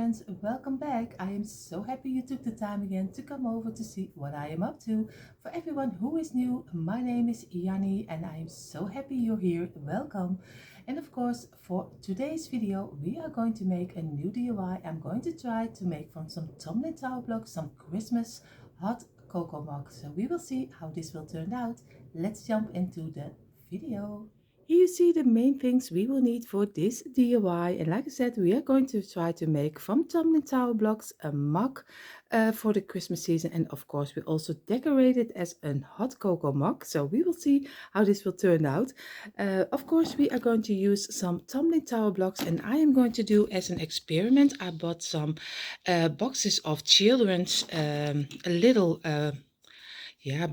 friends, welcome back. I am so happy you took the time again to come over to see what I am up to. For everyone who is new, my name is Yanni and I am so happy you're here. Welcome. And of course, for today's video, we are going to make a new DIY. I'm going to try to make from some tumbling tower blocks some Christmas hot cocoa mug. So we will see how this will turn out. Let's jump into the video. Here you see the main things we will need for this DIY, and like I said, we are going to try to make from tumbling tower blocks a mug for the Christmas season, and of course we also decorate it as a hot cocoa mug, so we will see how this will turn out. Of course we are going to use some tumbling tower blocks, and I am going to do as an experiment, I bought some boxes of children's little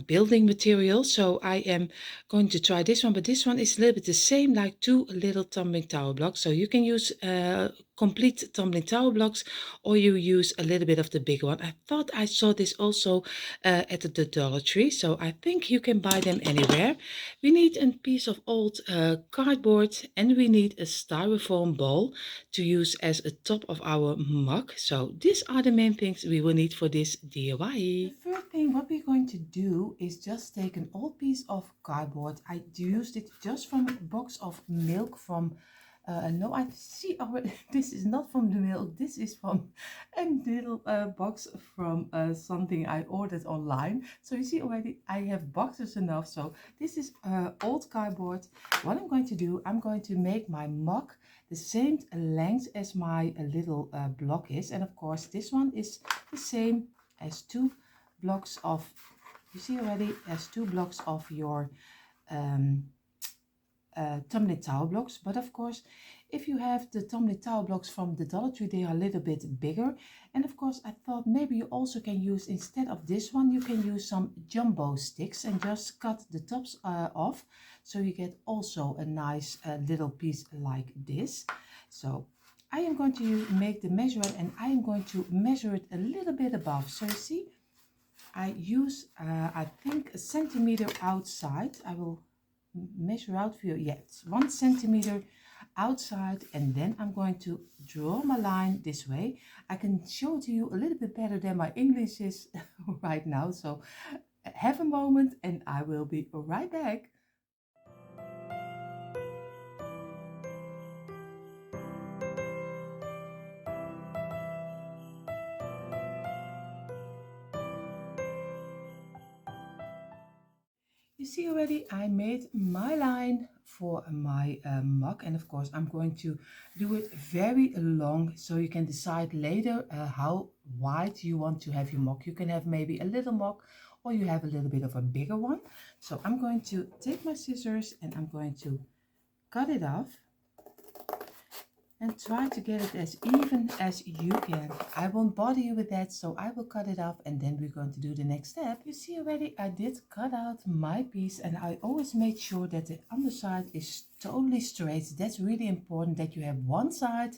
building material. So I am going to try this one, but this one is a little bit the same like two little tumbling tower blocks. So you can use complete tumbling tower blocks, or you use a little bit of the big one. I thought I saw this also at the Dollar Tree, so I think you can buy them anywhere. We need a piece of old cardboard, and we need a styrofoam bowl to use as a top of our mug. So these are the main things we will need for this DIY. The first thing what we're going to do is just take an old piece of cardboard. I used it just from a box of milk from no, I see already this is not from the milk, this is from a little box from something I ordered online. So you see already I have boxes enough. So this is old cardboard. What I'm going to do, I'm going to make my mug the same length as my little block is, and of course this one is the same as two blocks of, you see already, as two blocks of your tumbling tower blocks. But of course, if you have the tumbling tower blocks from the Dollar Tree, they are a little bit bigger. And of course, I thought maybe you also can use, instead of this one, you can use some jumbo sticks and just cut the tops off, so you get also a nice little piece like this. So I am going to make the measurement, and I am going to measure it a little bit above. So you see, I use I think a centimeter outside. I will measure out for you. Yeah, it's 1 centimeter outside, and then I'm going to draw my line this way. I can show it to you a little bit better than my English is right now. So have a moment and I will be right back. You see already I made my line for my mug, and of course I'm going to do it very long, so you can decide later how wide you want to have your mug. You can have maybe a little mug, or you have a little bit of a bigger one. So I'm going to take my scissors and I'm going to cut it off and try to get it as even as you can. I won't bother you with that, so I will cut it off and then we're going to do the next step. You see already I did cut out my piece, and I always made sure that the underside is totally straight. That's really important, that you have one side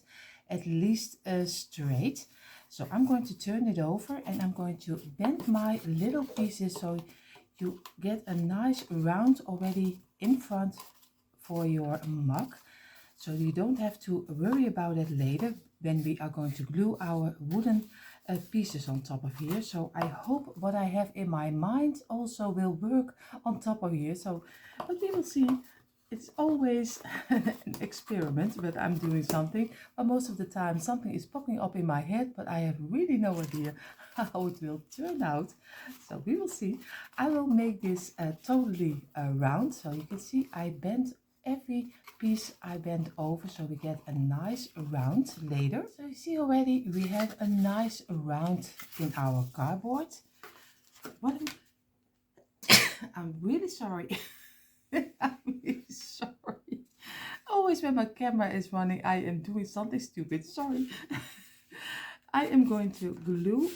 at least straight. So I'm going to turn it over and I'm going to bend my little pieces so you get a nice round already in front for your mug. So you don't have to worry about it later when we are going to glue our wooden pieces on top of here. So I hope what I have in my mind also will work on top of here. So, but we will see. It's always an experiment, but I'm doing something. But most of the time something is popping up in my head, but I have really no idea how it will turn out. So we will see. I will make this totally round. So you can see I bent every piece, I bend over, so we get a nice round later. So you see already we have a nice round in our cardboard. What I'm really sorry. I'm really sorry. Always when my camera is running, I am doing something stupid. Sorry. I am going to glue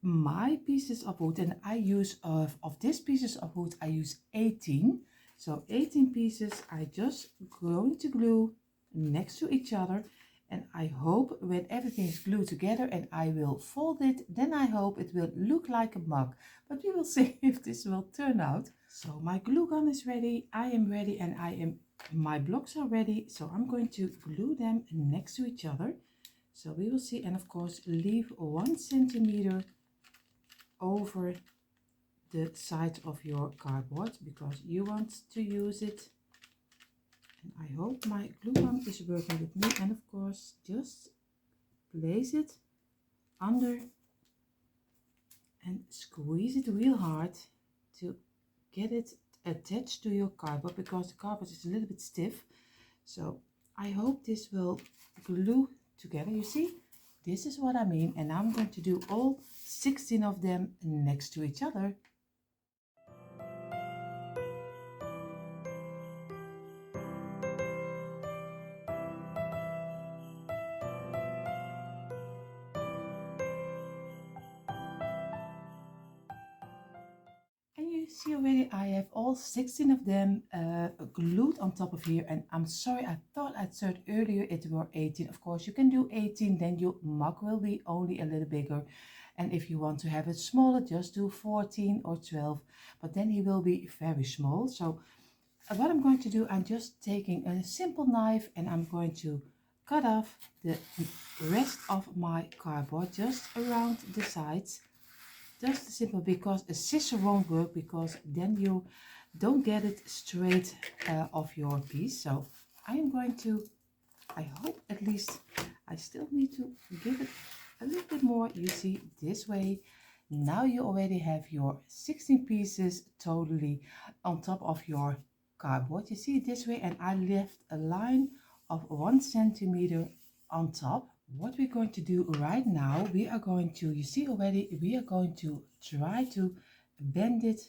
my pieces of wood, and I use of these pieces of wood I use 18. So 18 pieces I just going to glue next to each other, and I hope when everything is glued together and I will fold it, then I hope it will look like a mug. But we will see if this will turn out. So my glue gun is ready, I am ready, and my blocks are ready. So I'm going to glue them next to each other. So we will see, and of course leave 1 centimeter over the side of your cardboard because you want to use it. And I hope my glue gun is working with me, and of course just place it under and squeeze it real hard to get it attached to your cardboard because the cardboard is a little bit stiff. So I hope this will glue together. You see, this is what I mean, and I'm going to do all 16 of them next to each other. And you see already I have all 16 of them glued on top of here. And I'm sorry, I thought I said earlier it were 18. Of course, you can do 18, then your mug will be only a little bigger. And if you want to have it smaller, just do 14 or 12. But then he will be very small. So what I'm going to do, I'm just taking a simple knife and I'm going to cut off the rest of my cardboard just around the sides. Just simple, because a scissor won't work, because then you don't get it straight off your piece. So I am going to, I hope at least, I still need to give it a little bit more. You see, this way. Now you already have your 16 pieces totally on top of your cardboard. You see it this way, and I left a line of 1 centimeter on top. What we're going to do right now, we are going to, you see already, we are going to try to bend it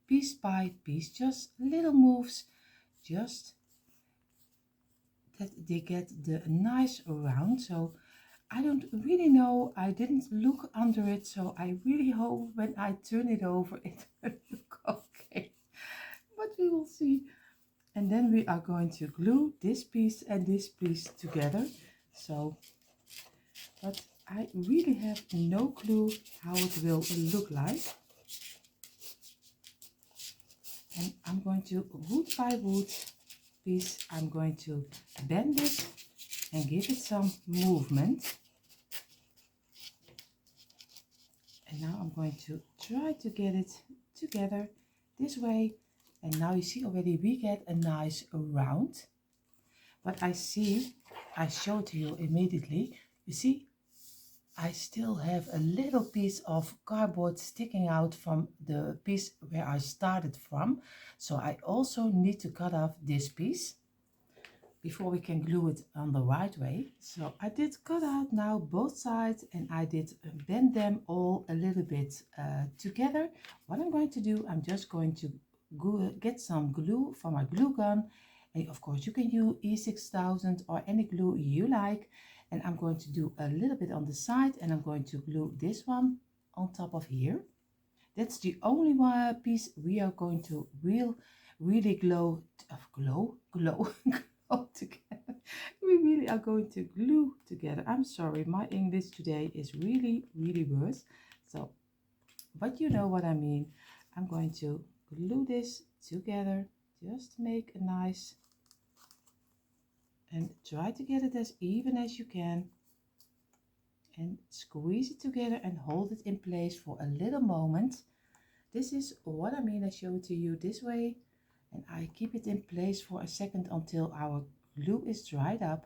piece by piece, just little moves, just that they get the nice round. So I don't really know, I didn't look under it, so I really hope when I turn it over it will look okay, but we will see. And then we are going to glue this piece and this piece together. So but I really have no clue how it will look like. And I'm going to, wood by wood piece, I'm going to bend it and give it some movement. And now I'm going to try to get it together this way. And now you see already we get a nice round. But I see, I show to you immediately, you see, I still have a little piece of cardboard sticking out from the piece where I started from. So I also need to cut off this piece before we can glue it on the right way. So I did cut out now both sides, and I did bend them all a little bit together. What I'm going to do, I'm just going to get some glue from my glue gun. And of course you can use E6000 or any glue you like. And I'm going to do a little bit on the side, and I'm going to glue this one on top of here. That's the only one piece we are going to really glue together. We really are going to glue together. I'm sorry, my English today is really worse. So, but you know what I mean. I'm going to glue this together, just make a nice, and try to get it as even as you can, and squeeze it together and hold it in place for a little moment. This is what I mean. I show it to you this way, and I keep it in place for a second until our glue is dried up,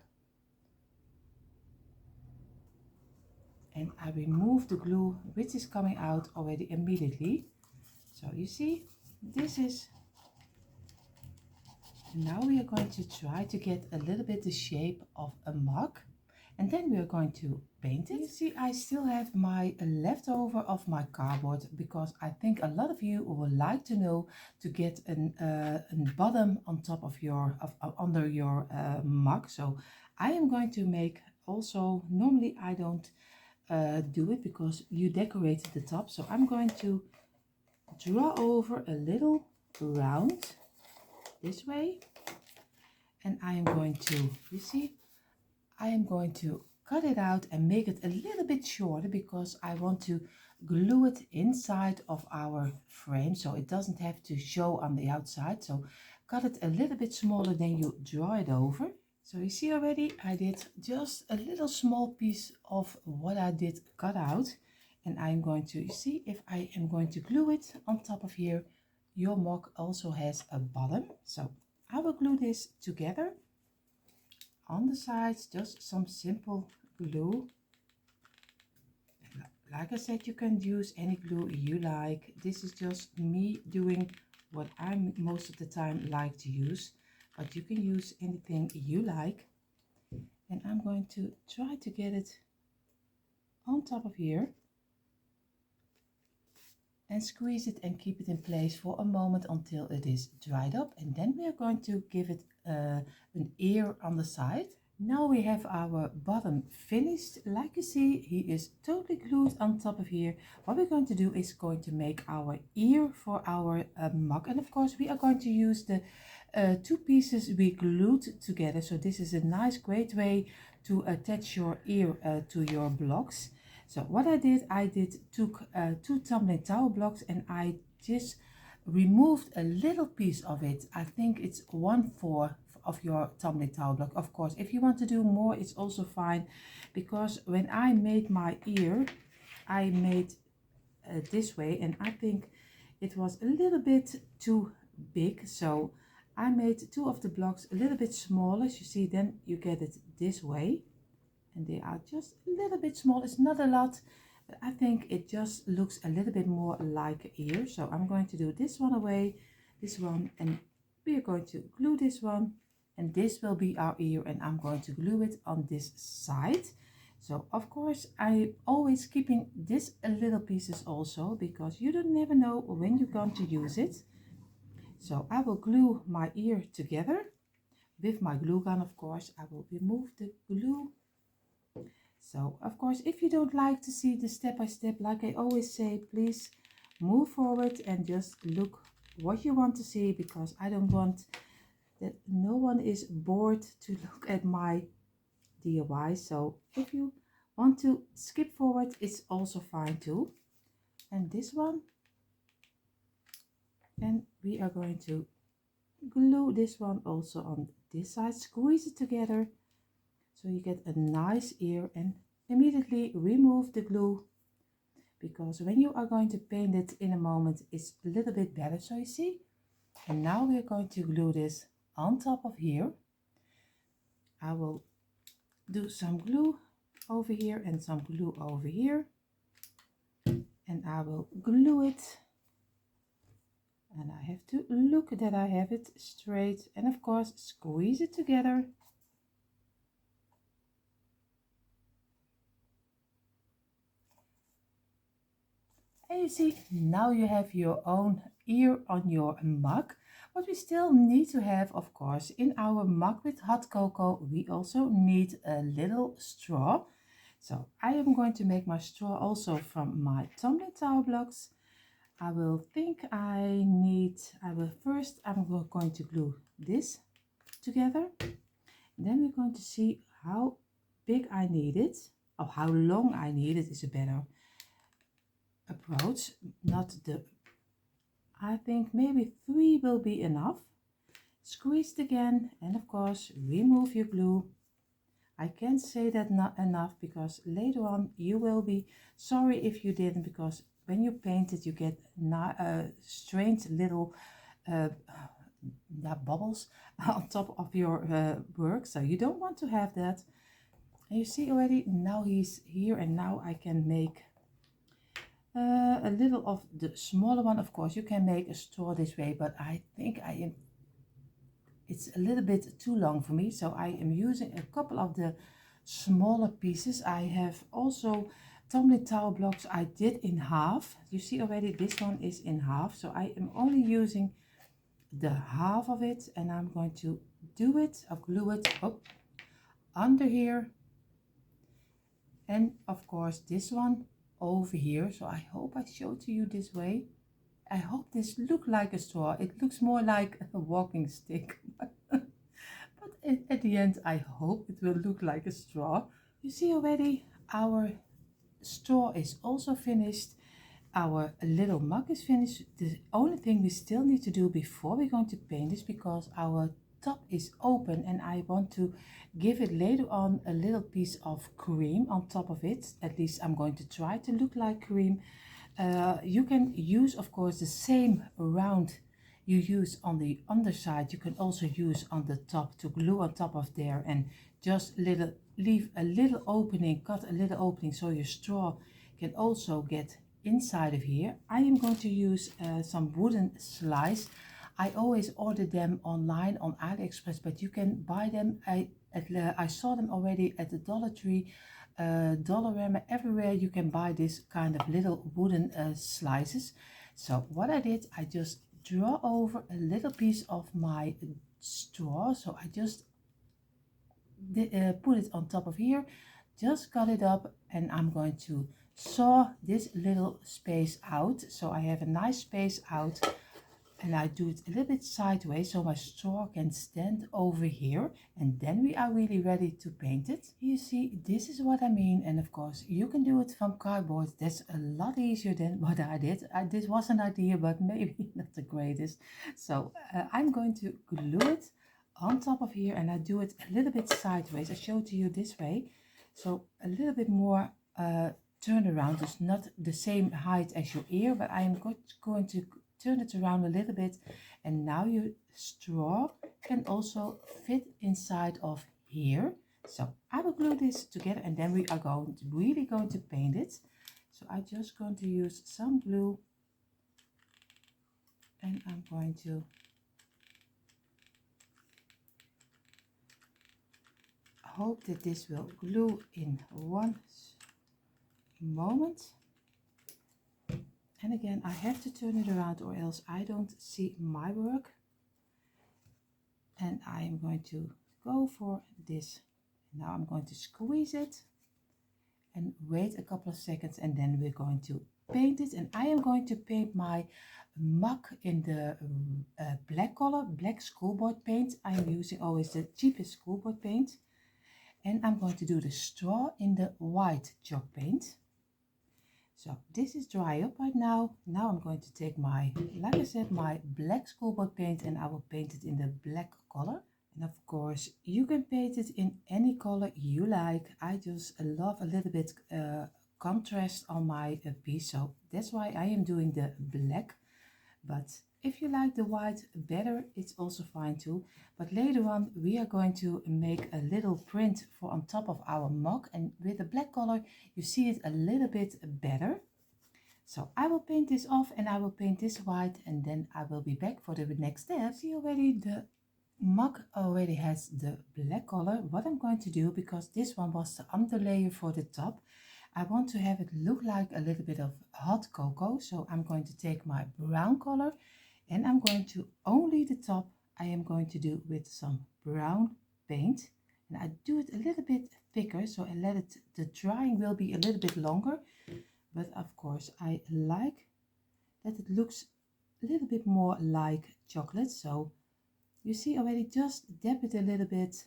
and I remove the glue which is coming out already immediately. So you see, this is, and now we are going to try to get a little bit the shape of a mug, and then we are going to paint it. You see, I still have my leftover of my cardboard, because I think a lot of you would like to know to get a bottom on top of your under your mug. So I am going to make also, normally I don't do it because you decorate the top, so I'm going to draw over a little round this way, and I am going to, you see, I am going to cut it out and make it a little bit shorter, because I want to glue it inside of our frame so it doesn't have to show on the outside. So cut it a little bit smaller than you draw it over. So you see already I did just a little small piece of what I did cut out, and I'm going to see if I am going to glue it on top of here. Your mug also has a bottom, so I will glue this together on the sides, just some simple glue. Like I said, you can use any glue you like. This is just me doing what I most of the time like to use, but you can use anything you like. And I'm going to try to get it on top of here and squeeze it and keep it in place for a moment until it is dried up, and then we are going to give it an ear on the side. Now we have our bottom finished. Like you see, he is totally glued on top of here. What we're going to do is going to make our ear for our mug, and of course we are going to use the two pieces we glued together. So this is a nice great way to attach your ear to your blocks. So what I took two tumbling tower blocks, and I just removed a little piece of it. I think it's 1/4 of your tumbling tower block. Of course, if you want to do more, it's also fine, because when I made my ear, I made this way, and I think it was a little bit too big, so I made two of the blocks a little bit smaller. As you see, then you get it this way, and they are just a little bit small. It's not a lot, but I think it just looks a little bit more like an ear. So I'm going to do this one away, this one, and we are going to glue this one, and this will be our ear, and I'm going to glue it on this side. So of course I always keeping this a little pieces also, because you don't never know when you're going to use it. So I will glue my ear together with my glue gun. Of course I will remove the glue. So of course, if you don't like to see the step by step, like I always say, please move forward and just look what you want to see, because I don't want that no one is bored to look at my DIY. So if you want to skip forward, it's also fine too. And this one, and we are going to glue this one also on this side, squeeze it together so you get a nice ear, and immediately remove the glue, because when you are going to paint it in a moment, it's a little bit better. So you see, and now we are going to glue this on top of here. I will do some glue over here and some glue over here, and I will glue it, and I have to look that I have it straight, and of course squeeze it together. And you see, now you have your own ear on your mug. What we still need to have, of course, in our mug with hot cocoa, we also need a little straw. So I am going to make my straw also from my tumbling tower blocks. I'm going to glue this together. Then we're going to see how big I need it, or how long I need it is a better approach. I think maybe 3 will be enough. Squeeze it again, and of course remove your glue. I can't say that not enough, because later on you will be sorry if you didn't, because when you paint it you get strange little bubbles on top of your work, so you don't want to have that. And you see already, now he's here, and now I can make a little of the smaller one. Of course you can make a straw this way, but I think it's a little bit too long for me, so I am using a couple of the smaller pieces. I have also tumbling tower blocks I did in half. You see already this one is in half, so I am only using the half of it, and I'm going to do it, I'll glue it up under here, and of course this one over here. So I hope I show to you this way. I hope this look like a straw. It looks more like a walking stick, but at the end I hope it will look like a straw. You see already our straw is also finished. Our little mug is finished. The only thing we still need to do before we're going to paint is, because our top is open and I want to give it later on a little piece of cream on top of it. At least I'm going to try to look like cream. You can use, of course, the same round you use on the underside. You can also use on the top to glue on top of there, and just leave a little opening, cut a little opening so your straw can also get inside of here. I am going to use some wooden slice. I always order them online on AliExpress, but you can buy them. I saw them already at the Dollar Tree, Dollarama, everywhere you can buy this kind of little wooden slices. So what I did, I just draw over a little piece of my straw. So I just put it on top of here, just cut it up, and I'm going to saw this little space out. So I have a nice space out, and I do it a little bit sideways so my straw can stand over here, and then we are really ready to paint it. You see, this is what I mean. And of course you can do it from cardboard. That's a lot easier than what I did. This was an idea, but maybe not the greatest. So I'm going to glue it on top of here, and I do it a little bit sideways. I showed to you this way, so a little bit more turn around. It's not the same height as your ear, but I am going to turn it around a little bit, and now your straw can also fit inside of here. So I will glue this together, and then we are really going to paint it. So I'm just going to use some glue, and I'm going to hope that this will glue in one moment. And again, I have to turn it around or else I don't see my work. And I am going to go for this. Now I'm going to squeeze it and wait a couple of seconds, and then we're going to paint it. And I am going to paint my mug in the black color, black schoolboard paint. I'm using always the cheapest schoolboard paint. And I'm going to do the straw in the white chalk paint. So this is dry up right now. Now I'm going to take my, like I said, my black schoolboard paint, and I will paint it in the black color. And of course you can paint it in any color you like. I just love a little bit contrast on my piece, so that's why I am doing the black. But if you like the white better, it's also fine too. But later on we are going to make a little print for on top of our mug, and with the black color you see it a little bit better. So I will paint this off, and I will paint this white, and then I will be back for the next step. See, already the mug already has the black color. What I'm going to do, because this one was the underlayer for the top, I want to have it look like a little bit of hot cocoa. So I'm going to take my brown color, and I'm going to, only the top I am going to do with some brown paint, and I do it a little bit thicker, so I let it, the drying will be a little bit longer. But of course I like that it looks a little bit more like chocolate. So you see already, just dab it a little bit,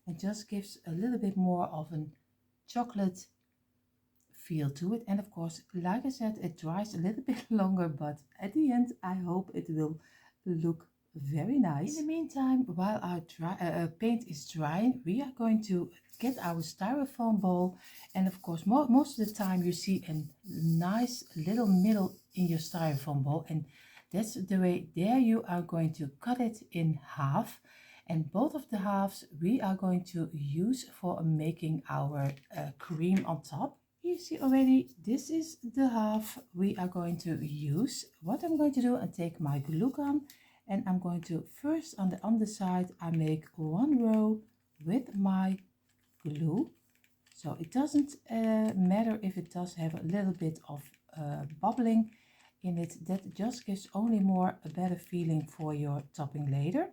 and just gives a little bit more of a chocolate feel to it. And of course, like I said, it dries a little bit longer, but at the end I hope it will look very nice. In the meantime, while our paint is drying, we are going to get our styrofoam bowl. And of course, most of the time you see a nice little middle in your styrofoam bowl, and that's the way there you are going to cut it in half. And both of the halves we are going to use for making our cream on top. You see already, this is the half we are going to use. What I'm going to do, and take my glue gun, and I'm going to first on the underside I make one row with my glue. So it doesn't matter if it does have a little bit of bubbling in it. That just gives only more a better feeling for your topping later.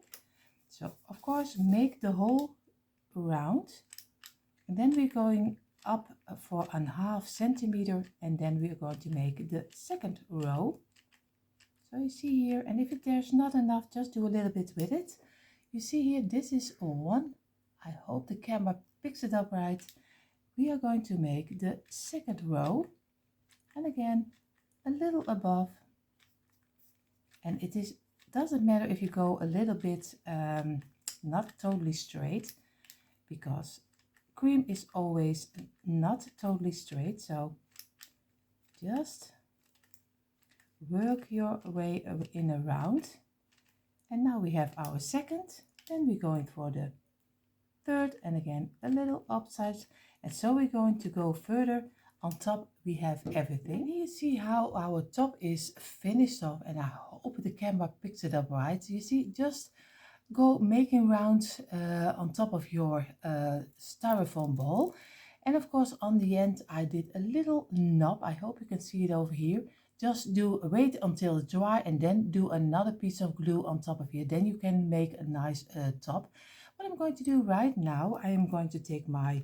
So of course make the whole round, and then we're going up for a ½ centimeter, and then we're going to make the second row. So you see here, and if there's not enough, just do a little bit with it. You see here, this is one. I hope the camera picks it up right. We are going to make the second row, and again a little above, and it doesn't matter if you go a little bit not totally straight, because cream is always not totally straight. So just work your way in around. And now we have our second, then we're going for the third, and again a little upside, and so we're going to go further. On top we have everything. And you see how our top is finished off, and I hope the camera picks it up right. You see, just go making rounds on top of your styrofoam ball. And of course on the end I did a little knob. I hope you can see it over here. Just wait until it's dry and then do another piece of glue on top of here. Then you can make a nice top. What I'm going to do right now, I am going to take my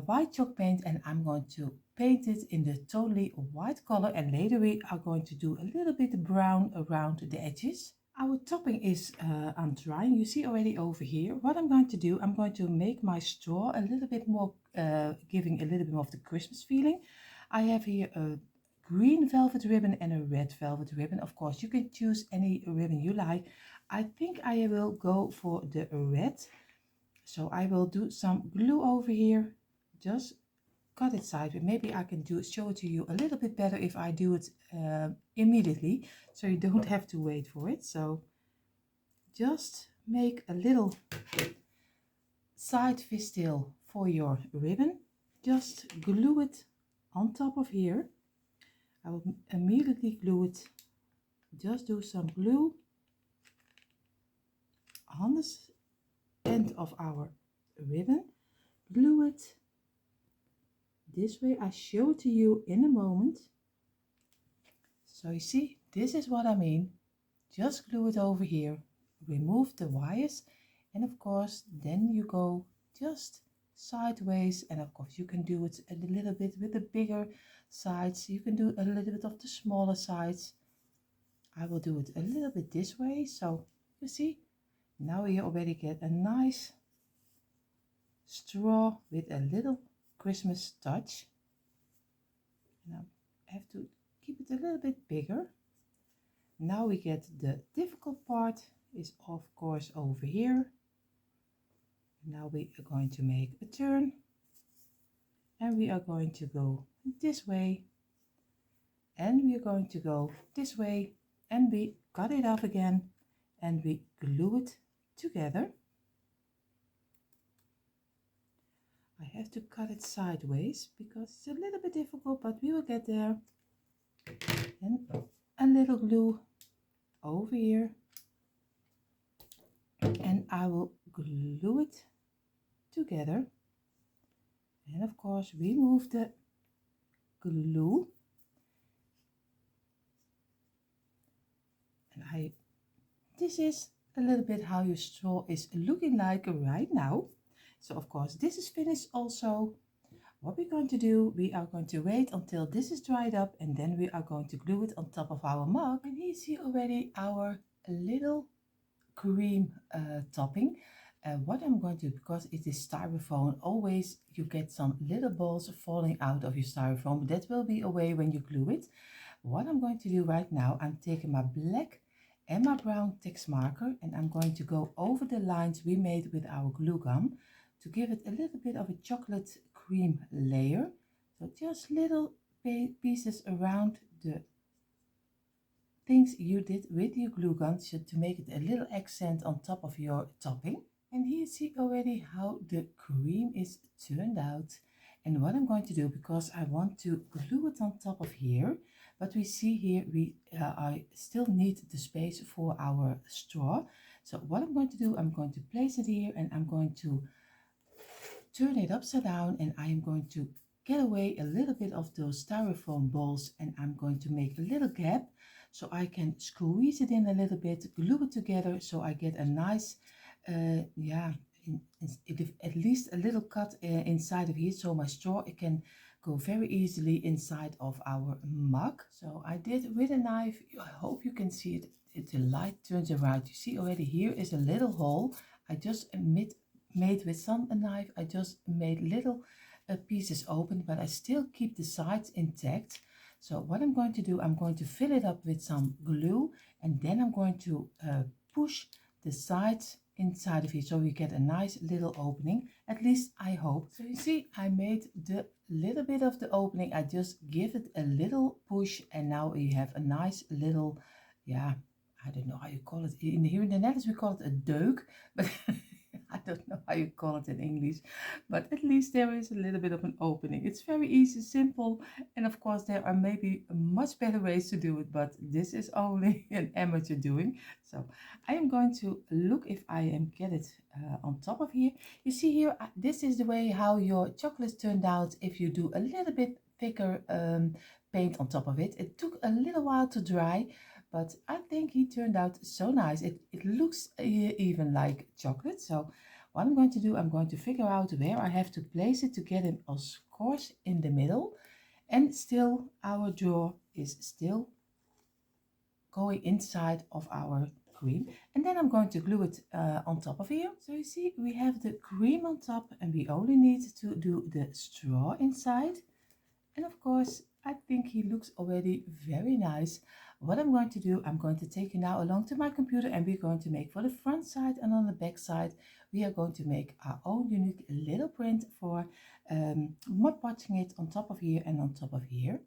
white chalk paint and I'm going to paint it in the totally white color, and later we are going to do a little bit brown around the edges. Our topping is on drying. You see already over here. What I'm going to do, I'm going to make my straw a little bit more, giving a little bit more of the Christmas feeling. I have here a green velvet ribbon and a red velvet ribbon. Of course, you can choose any ribbon you like. I think I will go for the red. So I will do some glue over here. Just cut it sideways. Maybe I can show it to you a little bit better if I do it immediately, so you don't have to wait for it. So just make a little side fishtail for your ribbon. Just glue it on top of here. I will immediately glue it. Just do some glue on the end of our ribbon. Glue it this way. I show it to you in a moment. So you see, this is what I mean. Just glue it over here. Remove the wires, and of course then you go just sideways, and of course you can do it a little bit with the bigger sides. You can do a little bit of the smaller sides. I will do it a little bit this way. So you see, now you already get a nice straw with a little Christmas touch. Now I have to keep it a little bit bigger. Now we get the difficult part is of course over here. Now we are going to make a turn, and we are going to go this way, and we are going to go this way, and we cut it off again and we glue it together. I have to cut it sideways because it's a little bit difficult, but we will get there. And a little glue over here, and I will glue it together. And of course remove the glue, and this is a little bit how your straw is looking like right now. So of course this is finished also. What we're going to do, we are going to wait until this is dried up, and then we are going to glue it on top of our mug. And here you see already our little cream topping. What I'm going to do, because it is styrofoam, always you get some little balls falling out of your styrofoam. That will be away when you glue it. What I'm going to do right now, I'm taking my black and my brown text marker, and I'm going to go over the lines we made with our glue gum to give it a little bit of a chocolate cream layer. So just little pieces around the things you did with your glue gun, so to make it a little accent on top of your topping. And here you see already how the cream is turned out. And what I'm going to do, because I want to glue it on top of here, but we see here I still need the space for our straw. So what I'm going to do, I'm going to place it here, and I'm going to turn it upside down, and I am going to get away a little bit of those styrofoam balls, and I'm going to make a little gap so I can squeeze it in a little bit, glue it together, so I get a nice at least a little cut inside of here, so my straw, it can go very easily inside of our mug. So I did with a knife. I hope you can see it. The light turns around. You see already here is a little hole. I just made with some knife. I just made little pieces open, but I still keep the sides intact. So what I'm going to do, I'm going to fill it up with some glue, and then I'm going to push the sides inside of here, so we get a nice little opening. At least I hope. So you see, I made the little bit of the opening. I just give it a little push, and now you have a nice little, yeah, I don't know how you call it. Here in the Netherlands we call it a deuk, but I don't know how you call it in English, but at least there is a little bit of an opening. It's very easy, simple, and of course there are maybe much better ways to do it, but this is only an amateur doing. So I am going to look if I am get it on top of here. You see here, this is the way how your chocolates turned out if you do a little bit thicker paint on top of it. It took a little while to dry, but I think he turned out so nice. It looks even like chocolate. So what I'm going to do, I'm going to figure out where I have to place it to get him, of course, in the middle. And still our drawer is still going inside of our cream. And then I'm going to glue it on top of here. So you see, we have the cream on top, and we only need to do the straw inside. And of course, I think he looks already very nice. What I'm going to do, I'm going to take you now along to my computer, and we're going to make for the front side and on the back side, we are going to make our own unique little print for Mod Podging it on top of here and on top of here.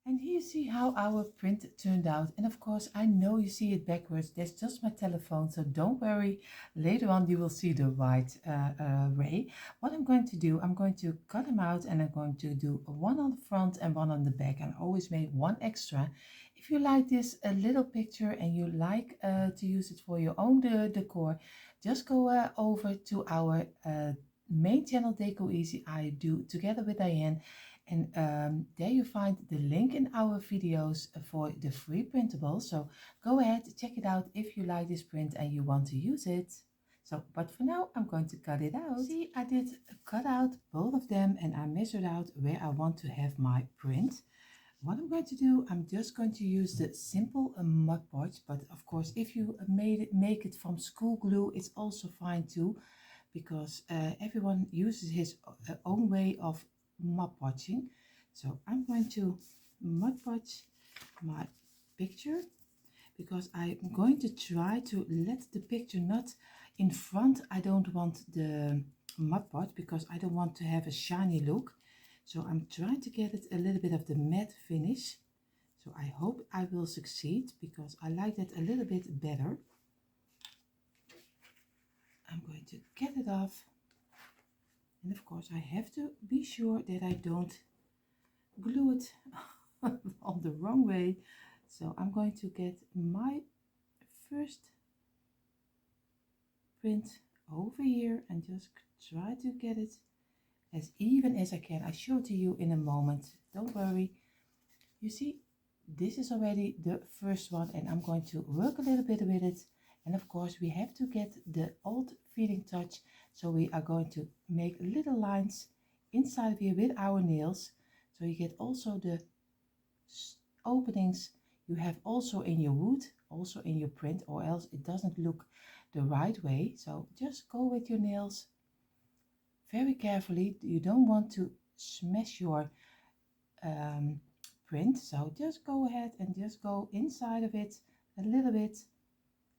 And here you see how our print turned out. And of course, I know you see it backwards. That's just my telephone, so don't worry. Later on, you will see the right way. What I'm going to do, I'm going to cut them out, and I'm going to do one on the front and one on the back. And I always make one extra. If you like this a little picture and you like to use it for your own decor, just go over to our main channel, Deco Easy, I do together with Diane. And there you find the link in our videos for the free printable. So go ahead, check it out if you like this print and you want to use it. So, but for now, I'm going to cut it out. See, I did cut out both of them, and I measured out where I want to have my print. What I'm going to do, I'm just going to use the simple Mod Podge, but of course, if you make it from school glue, it's also fine too, because everyone uses his own way of Mod Podging. So I'm going to Mod Podge my picture, because I'm going to try to let the picture not in front. I don't want the Mod Podge because I don't want to have a shiny look. So I'm trying to get it a little bit of the matte finish. So I hope I will succeed, because I like that a little bit better. I'm going to get it off. And of course, I have to be sure that I don't glue it on the wrong way. So I'm going to get my first print over here and just try to get it as even as I can. I show it to you in a moment. Don't worry. You see, this is already the first one, and I'm going to work a little bit with it. And of course, we have to get the old feeling touch. So we are going to make little lines inside of here with our nails. So you get also the openings you have also in your wood, also in your print, or else it doesn't look the right way. So just go with your nails very carefully. You don't want to smash your print. So just go ahead and just go inside of it a little bit.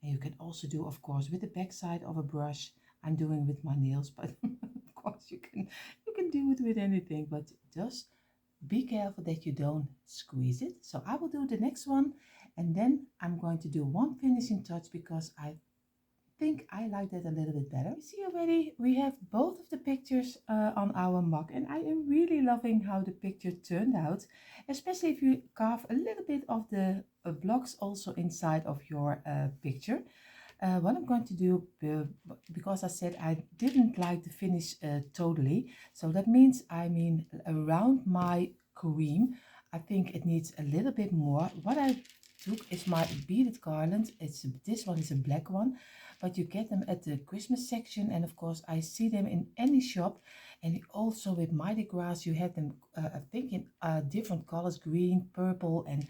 And you can also do, of course, with the back side of a brush. I'm doing with my nails, but of course you can do it with anything, but just be careful that you don't squeeze it. So I will do the next one, and then I'm going to do one finishing touch, because I think I like that a little bit better. You see already we have both of the pictures on our mug, and I am really loving how the picture turned out, especially if you carve a little bit of the blocks also inside of your picture. What I'm going to do, because I said I didn't like the finish totally, so that means around my cream, I think it needs a little bit more. What I took is my beaded garland. This one is a black one, but you get them at the Christmas section, and of course I see them in any shop. And also with Mighty Grass you have them I think in different colors, green, purple, and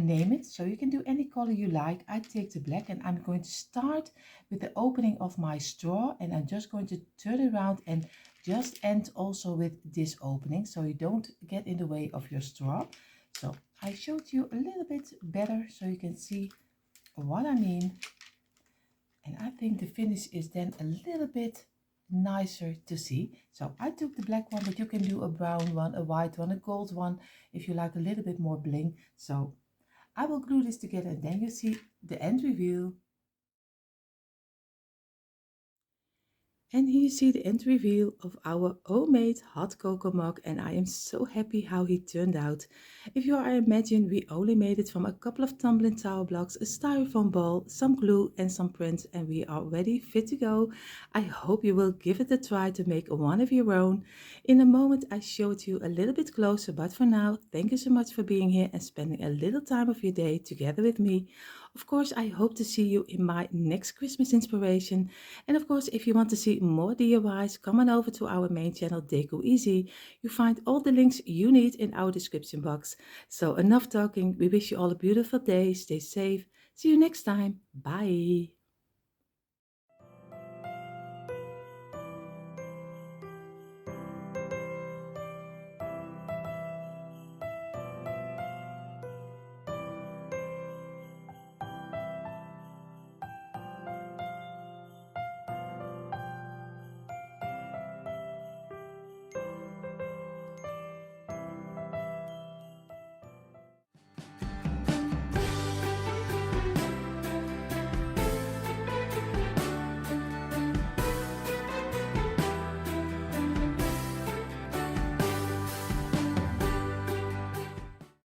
name it. So you can do any color you like. I take the black, and I'm going to start with the opening of my straw, and I'm just going to turn it around and just end also with this opening so you don't get in the way of your straw. So I showed you a little bit better so you can see what I mean, and I think the finish is then a little bit nicer to see. So I took the black one, but you can do a brown one, a white one, a gold one if you like a little bit more bling. So I will glue this together, and then you see the end review. And here you see the end reveal of our homemade hot cocoa mug, and I am so happy how he turned out. If you are imagine, we only made it from a couple of tumbling tower blocks, a styrofoam ball, some glue and some prints, and we are ready, fit to go. I hope you will give it a try to make one of your own. In a moment I showed you a little bit closer, but for now, thank you so much for being here and spending a little time of your day together with me. Of course, I hope to see you in my next Christmas inspiration. And of course, if you want to see more DIYs, come on over to our main channel, Deco Easy. You find all the links you need in our description box. So enough talking. We wish you all a beautiful day. Stay safe. See you next time. Bye.